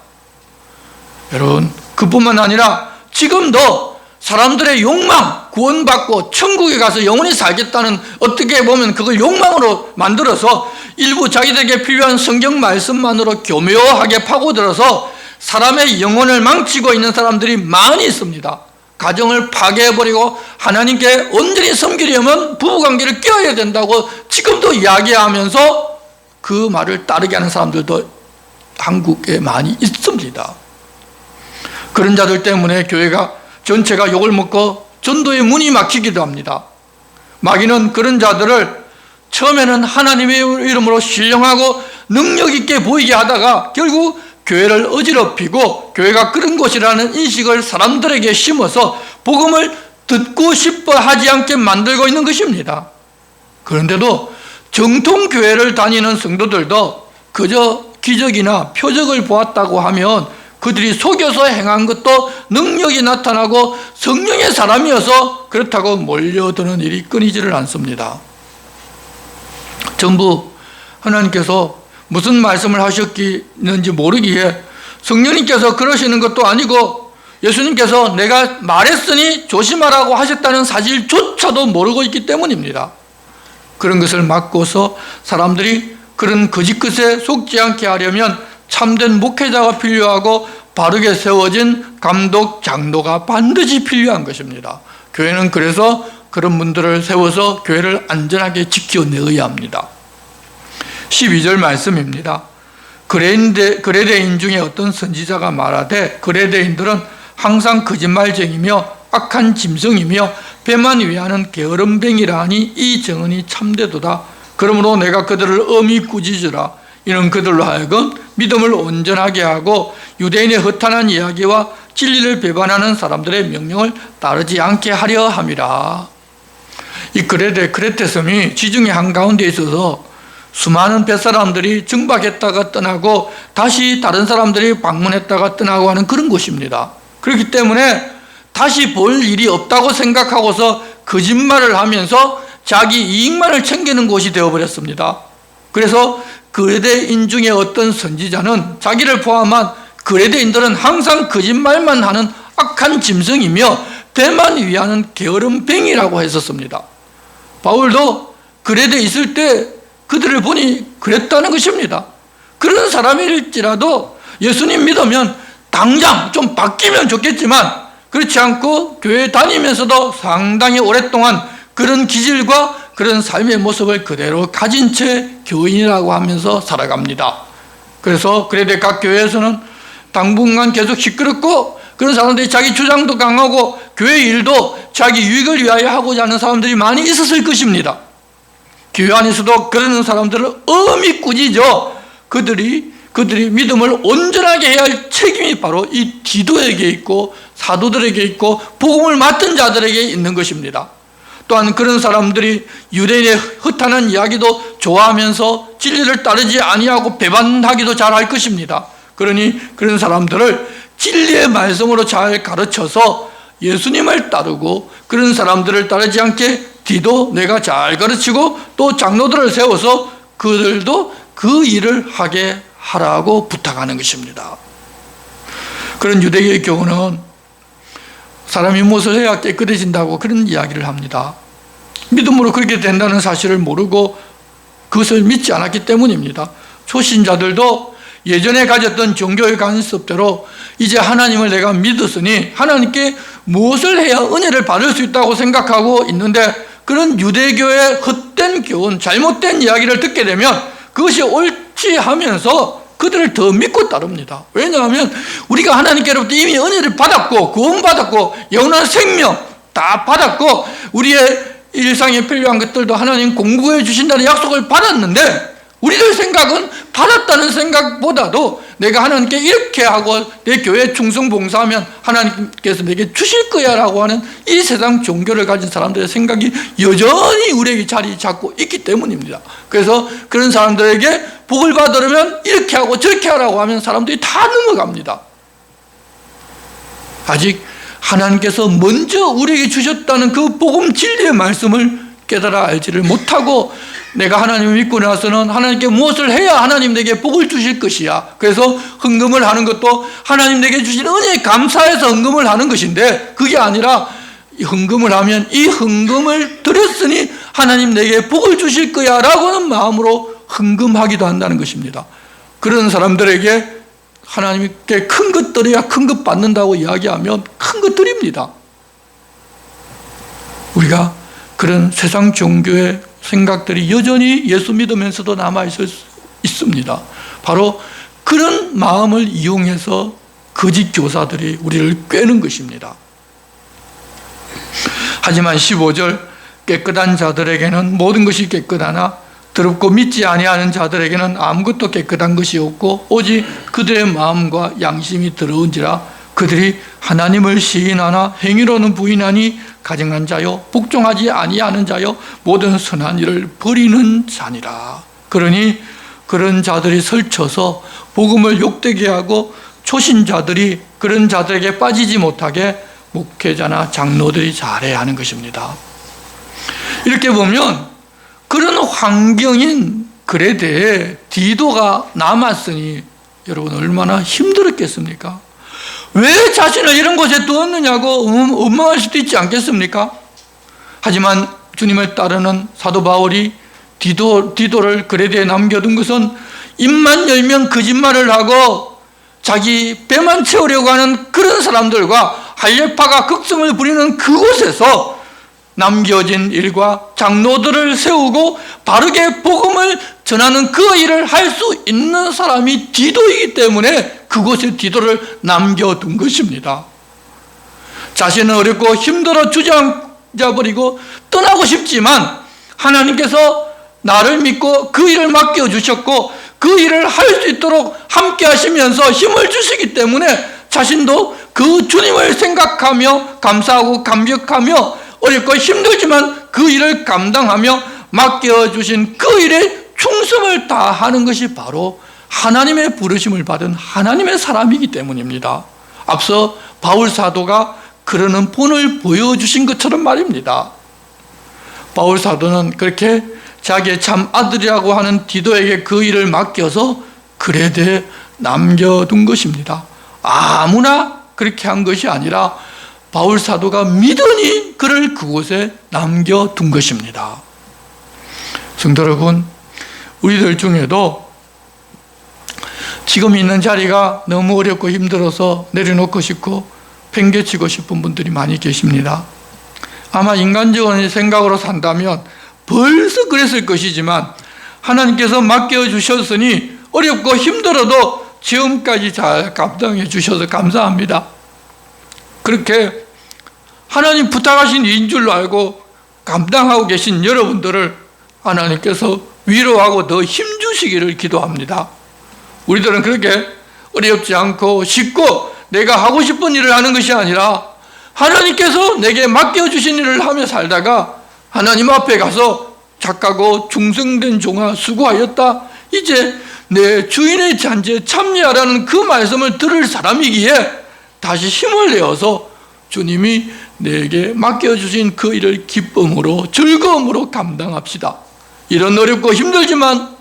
여러분, 그뿐만 아니라 지금도 사람들의 욕망, 구원받고 천국에 가서 영원히 살겠다는, 어떻게 보면 그걸 욕망으로 만들어서 일부 자기들에게 필요한 성경 말씀만으로 교묘하게 파고들어서 사람의 영혼을 망치고 있는 사람들이 많이 있습니다. 가정을 파괴해버리고 하나님께 온전히 섬기려면 부부관계를 깨어야 된다고 지금도 이야기하면서 그 말을 따르게 하는 사람들도 한국에 많이 있습니다. 그런 자들 때문에 교회가 전체가 욕을 먹고 전도의 문이 막히기도 합니다. 마귀는 그런 자들을 처음에는 하나님의 이름으로 신령하고 능력 있게 보이게 하다가 결국 교회를 어지럽히고 교회가 그런 곳이라는 인식을 사람들에게 심어서 복음을 듣고 싶어 하지 않게 만들고 있는 것입니다. 그런데도 정통 교회를 다니는 성도들도 그저 기적이나 표적을 보았다고 하면 그들이 속여서 행한 것도 능력이 나타나고 성령의 사람이어서 그렇다고 몰려드는 일이 끊이지를 않습니다. 전부 하나님께서 무슨 말씀을 하셨는지 모르기에 성령님께서 그러시는 것도 아니고 예수님께서 내가 말했으니 조심하라고 하셨다는 사실조차도 모르고 있기 때문입니다. 그런 것을 막고서 사람들이 그런 거짓 것에 속지 않게 하려면 참된 목회자가 필요하고 바르게 세워진 감독, 장로가 반드시 필요한 것입니다. 교회는 그래서 그런 분들을 세워서 교회를 안전하게 지켜내어야 합니다. 12절 말씀입니다. 그레데인 중에 어떤 선지자가 말하되 그레데인들은 항상 거짓말쟁이며 악한 짐승이며 배만 위하는 게으름뱅이라 하니 이 증언이 참되도다. 그러므로 내가 그들을 엄히 꾸짖으라. 이는 그들로 하여금 믿음을 온전하게 하고 유대인의 허탄한 이야기와 진리를 배반하는 사람들의 명령을 따르지 않게 하려 함이라. 이 크레테 섬이 지중해 한가운데 있어서 수많은 뱃사람들이 정박했다가 떠나고 다시 다른 사람들이 방문했다가 떠나고 하는 그런 곳입니다. 그렇기 때문에 다시 볼 일이 없다고 생각하고서 거짓말을 하면서 자기 이익만을 챙기는 곳이 되어버렸습니다. 그래서 그레데인 중에 어떤 선지자는 자기를 포함한 그레데인들은 항상 거짓말만 하는 악한 짐승이며 배만 위하는 게으름뱅이라고 했었습니다. 바울도 그레데에 있을 때 그들을 보니 그랬다는 것입니다. 그런 사람일지라도 예수님 믿으면 당장 좀 바뀌면 좋겠지만 그렇지 않고 교회 다니면서도 상당히 오랫동안 그런 기질과 그런 삶의 모습을 그대로 가진 채 교인이라고 하면서 살아갑니다. 그래서 그래도 각 교회에서는 당분간 계속 시끄럽고 그런 사람들이 자기 주장도 강하고 교회 일도 자기 유익을 위하여 하고자 하는 사람들이 많이 있었을 것입니다. 교회 안에서도 그런 사람들을 엄히 꾸짖어 그들이 믿음을 온전하게 해야 할 책임이 바로 이 디도에게 있고 사도들에게 있고 복음을 맡은 자들에게 있는 것입니다. 또한 그런 사람들이 유대인의 허탄한 이야기도 좋아하면서 진리를 따르지 아니하고 배반하기도 잘할 것입니다. 그러니 그런 사람들을 진리의 말씀으로 잘 가르쳐서 예수님을 따르고 그런 사람들을 따르지 않게 디도 내가 잘 가르치고 또 장로들을 세워서 그들도 그 일을 하게 하라고 부탁하는 것입니다. 그런 유대교의 경우는 사람이 무엇을 해야 깨끗해진다고 그런 이야기를 합니다. 믿음으로 그렇게 된다는 사실을 모르고 그것을 믿지 않았기 때문입니다. 초신자들도 예전에 가졌던 종교의 관습대로 이제 하나님을 내가 믿었으니 하나님께 무엇을 해야 은혜를 받을 수 있다고 생각하고 있는데 그런 유대교의 헛된 교훈, 잘못된 이야기를 듣게 되면 그것이 옳지 하면서 그들을 더 믿고 따릅니다. 왜냐하면 우리가 하나님께로부터 이미 은혜를 받았고 구원받았고 영원한 생명 다 받았고 우리의 일상에 필요한 것들도 하나님 공급해 주신다는 약속을 받았는데 우리들 생각은 받았다는 생각보다도 내가 하나님께 이렇게 하고 내 교회에 충성 봉사하면 하나님께서 내게 주실 거야 라고 하는 이 세상 종교를 가진 사람들의 생각이 여전히 우리에게 자리 잡고 있기 때문입니다. 그래서 그런 사람들에게 복을 받으려면 이렇게 하고 저렇게 하라고 하면 사람들이 다 넘어갑니다. 아직 하나님께서 먼저 우리에게 주셨다는 그 복음 진리의 말씀을 깨달아 알지를 못하고 내가 하나님을 믿고 나서는 하나님께 무엇을 해야 하나님 내게 복을 주실 것이야. 그래서 헌금을 하는 것도 하나님 내게 주신 은혜에 감사해서 헌금을 하는 것인데 그게 아니라 헌금을 하면 이 헌금을 드렸으니 하나님 내게 복을 주실 거야 라고 하는 마음으로 헌금하기도 한다는 것입니다. 그런 사람들에게 하나님께 큰 것 드려야 큰 것 받는다고 이야기하면 큰 것 드립니다. 우리가 그런 세상 종교의 생각들이 여전히 예수 믿으면서도 남아있을 수 있습니다. 바로 그런 마음을 이용해서 거짓 교사들이 우리를 꿰는 것입니다. 하지만 15절 깨끗한 자들에게는 모든 것이 깨끗하나 더럽고 믿지 아니하는 자들에게는 아무것도 깨끗한 것이 없고 오직 그들의 마음과 양심이 더러운지라. 그들이 하나님을 시인하나 행위로는 부인하니 가증한 자요 복종하지 아니하는 자요 모든 선한 일을 버리는 자니라. 그러니 그런 자들이 설쳐서 복음을 욕되게 하고 초신자들이 그런 자들에게 빠지지 못하게 목회자나 장로들이 잘해야 하는 것입니다. 이렇게 보면 그런 환경인 그레데에 디도가 남았으니 여러분 얼마나 힘들었겠습니까? 왜 자신을 이런 곳에 두었느냐고 원망할 수도 있지 않겠습니까? 하지만 주님을 따르는 사도 바울이 디도를 그레데에 남겨둔 것은 입만 열면 거짓말을 하고 자기 배만 채우려고 하는 그런 사람들과 할례파가 극성을 부리는 그곳에서 남겨진 일과 장로들을 세우고 바르게 복음을 전하는 그 일을 할 수 있는 사람이 디도이기 때문에 그곳에 디도를 남겨둔 것입니다. 자신은 어렵고 힘들어 주저앉아버리고 떠나고 싶지만 하나님께서 나를 믿고 그 일을 맡겨주셨고 그 일을 할 수 있도록 함께 하시면서 힘을 주시기 때문에 자신도 그 주님을 생각하며 감사하고 감격하며 어렵고 힘들지만 그 일을 감당하며 맡겨주신 그 일에 충성을 다하는 것이 바로 하나님의 부르심을 받은 하나님의 사람이기 때문입니다. 앞서 바울 사도가 그러는 본을 보여주신 것처럼 말입니다. 바울 사도는 그렇게 자기의 참 아들이라고 하는 디도에게 그 일을 맡겨서 그레데에 남겨둔 것입니다. 아무나 그렇게 한 것이 아니라 바울 사도가 믿으니 그를 그곳에 남겨둔 것입니다. 성도 여러분, 우리들 중에도 지금 있는 자리가 너무 어렵고 힘들어서 내려놓고 싶고 팽개치고 싶은 분들이 많이 계십니다. 아마 인간적인 생각으로 산다면 벌써 그랬을 것이지만 하나님께서 맡겨주셨으니 어렵고 힘들어도 지금까지 잘 감당해 주셔서 감사합니다. 그렇게 하나님 부탁하신 일인 줄로 알고 감당하고 계신 여러분들을 하나님께서 위로하고 더 힘주시기를 기도합니다. 우리들은 그렇게 어렵지 않고 쉽고 내가 하고 싶은 일을 하는 것이 아니라 하나님께서 내게 맡겨주신 일을 하며 살다가 하나님 앞에 가서 착하고 충성된 종아 수고하였다. 이제 내 주인의 잔치에 참여하라는 그 말씀을 들을 사람이기에 다시 힘을 내어서 주님이 내게 맡겨주신 그 일을 기쁨으로 즐거움으로 감당합시다. 이런 어렵고 힘들지만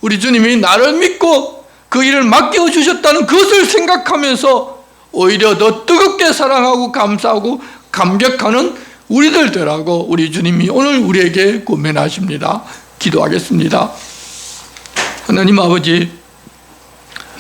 우리 주님이 나를 믿고 그 일을 맡겨주셨다는 것을 생각하면서 오히려 더 뜨겁게 사랑하고 감사하고 감격하는 우리들 되라고 우리 주님이 오늘 우리에게 권면하십니다. 기도하겠습니다. 하나님 아버지,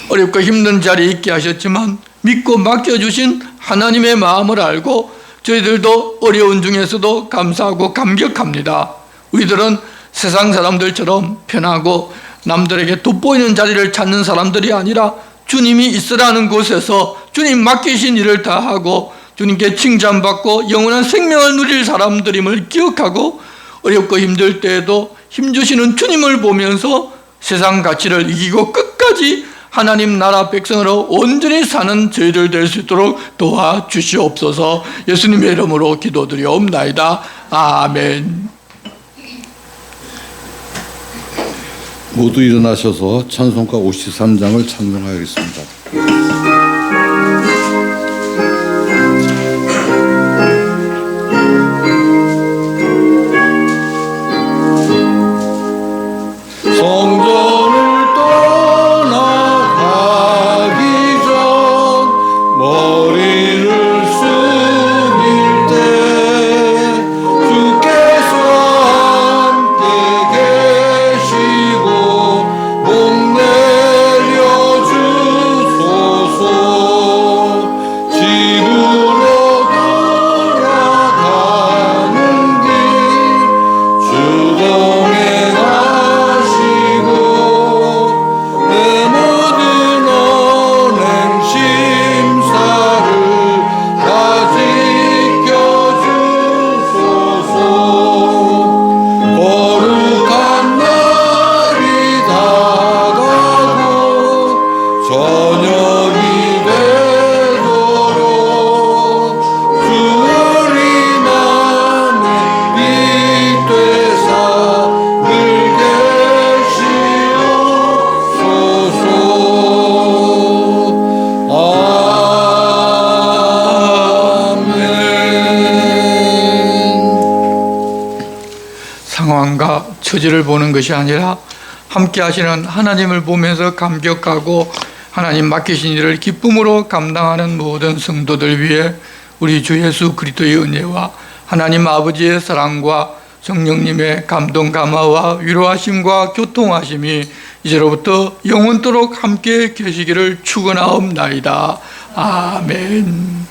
어렵고 힘든 자리에 있게 하셨지만 믿고 맡겨주신 하나님의 마음을 알고 저희들도 어려운 중에서도 감사하고 감격합니다. 우리들은 세상 사람들처럼 편하고 남들에게 돋보이는 자리를 찾는 사람들이 아니라 주님이 있으라는 곳에서 주님 맡기신 일을 다하고 주님께 칭찬받고 영원한 생명을 누릴 사람들임을 기억하고 어렵고 힘들 때에도 힘주시는 주님을 보면서 세상 가치를 이기고 끝까지 하나님 나라 백성으로 온전히 사는 저희들 될 수 있도록 도와주시옵소서. 예수님의 이름으로 기도드리옵나이다. 아멘. 모두 일어나셔서 찬송가 53장을 찬송하겠습니다. 성전을 떠나가기 전 머리를 숙일 때 주께서 함께 계시고 목 내려 주소서. 처지를 보는 것이 아니라 함께 하시는 하나님을 보면서 감격하고 하나님 맡기신 일을 기쁨으로 감당하는 모든 성도들 위해 우리 주 예수 그리스도의 은혜와 하나님 아버지의 사랑과 성령님의 감동 감화와 위로하심과 교통하심이 이제로부터 영원토록 함께 계시기를 축원하옵나이다. 아멘.